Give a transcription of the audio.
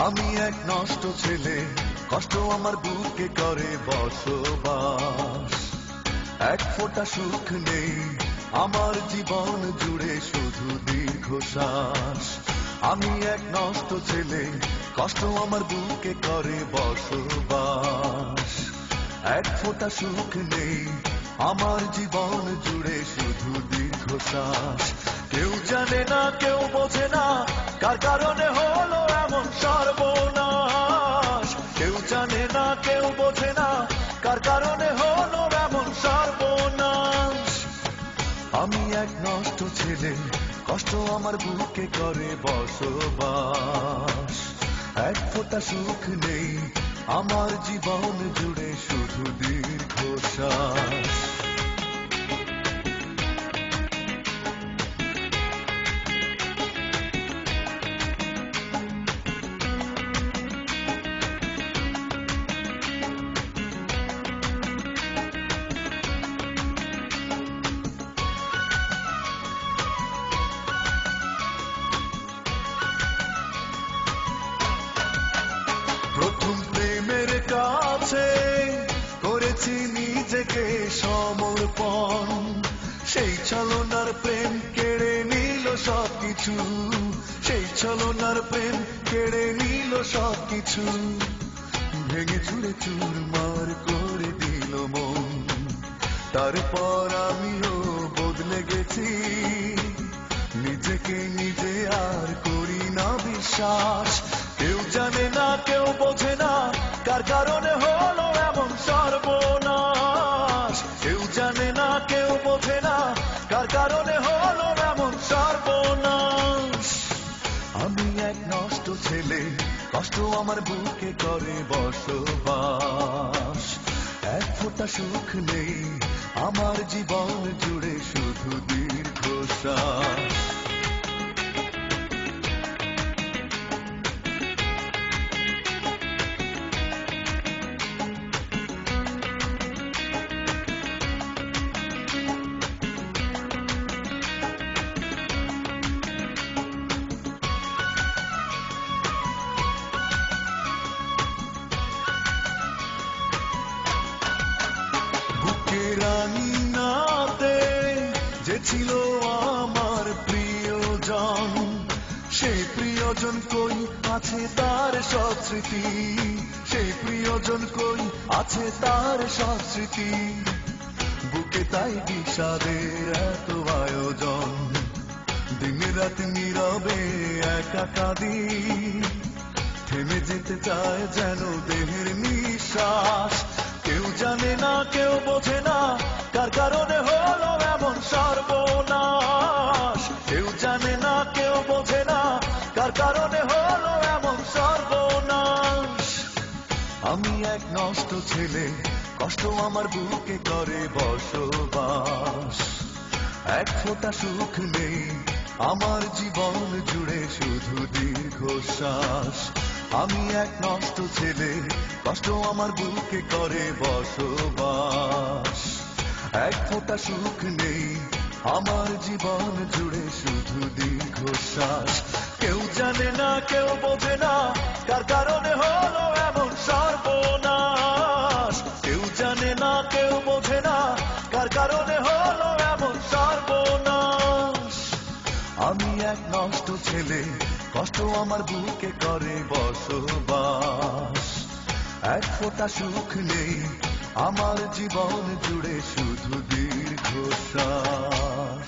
আমি এক নষ্ট ছেলে, কষ্ট আমার বুকে করে বসবাস। এক ফোঁটা সুখ নেই আমার জীবন জুড়ে, শুধু দীর্ঘশ্বাস। আমি এক নষ্ট ছেলে, কষ্ট আমার বুকে করে বসবাস। এক ফোঁটা সুখ নেই আমার জীবন জুড়ে, শুধু দীর্ঘশ্বাস। কেউ জানে না, কেউ বোঝে না, কার কারণে হলো এমন সর্বনাশ। কেউ জানে না, কেউ বোঝে না, কার কারণে হলো এমন সর্বনাশ। আমি এক নষ্ট ছেলে, কষ্ট আমার বুকে করে বসবাস। এক ফোঁটা সুখ নেই আমার জীবন জুড়ে, শুধু দীর্ঘশ্বাস। প্রথম প্রেমের কাছে করেছি নিজেকে সমর্পণ। সেই ছলনার প্রেম কেড়ে নিল সবকিছু, সেই ছলনার প্রেম কেড়ে নিল সবকিছু। ভেঙে চুরে চুরমার করে দিল মন, তারপর আমিও বদলে গেছি। নিজেকে নিজে আর করি না বিশ্বাস। কেউ জানে না, কেউ বোঝে না, কার কারণে হলো এমন সর্বনাশ। কেউ জানে না, কেউ বোঝে না, কার কারণে হলো এমন সর্বনাশ। আমি এক নষ্ট ছেলে, কষ্ট আমার বুকে করে বসবাস। এক ফোঁটা সুখ নেই আমার জীবন জুড়ে, শুধু দীর্ঘশ্বাস। রাঙিনাতে যে ছিল আমার প্রিয়জন, সেই প্রিয়জন কই আছে তার সব স্মৃতি। সেই প্রিয়জন কই আছে তার সব স্মৃতি। বুকে তাই বিষাদের এত আয়োজন, দিন রাত নীরবে একা কাঁদি। থেমে যেতে চায় যেন দেহের নিঃশ্বাস। কেউ জানে না, কেউ বোঝে না, কার কারণে হলো এমন সর্বনাশ। কেউ জানে না, কেউ বোঝে না, কার কারণে হলো এমন সর্বনাশ। আমি এক নষ্ট ছেলে, কষ্ট আমার বুকে করে বসবাস। এক ফোঁটা সুখ নেই আমার জীবন জুড়ে, শুধু দীর্ঘশ্বাস। আমি এক নষ্ট ছেলে, কষ্ট আমার বুকে করে বসবাস। এক ফোঁটা সুখ নেই আমার জীবন জুড়ে, শুধু দীর্ঘশ্বাস। কেউ জানে না, কেউ বোঝে না, কার কারণে হলো এমন সর্বনাশ। কেউ জানে না, কেউ বোঝে না, কার কারণে হলো এমন সর্বনাশ। আমি এক নষ্ট ছেলে, কষ্ট আমার বুকে করে বসবাস। এক ফোঁটা সুখ নেই আমার জীবন জুড়ে, শুধু দীর্ঘশ্বাস।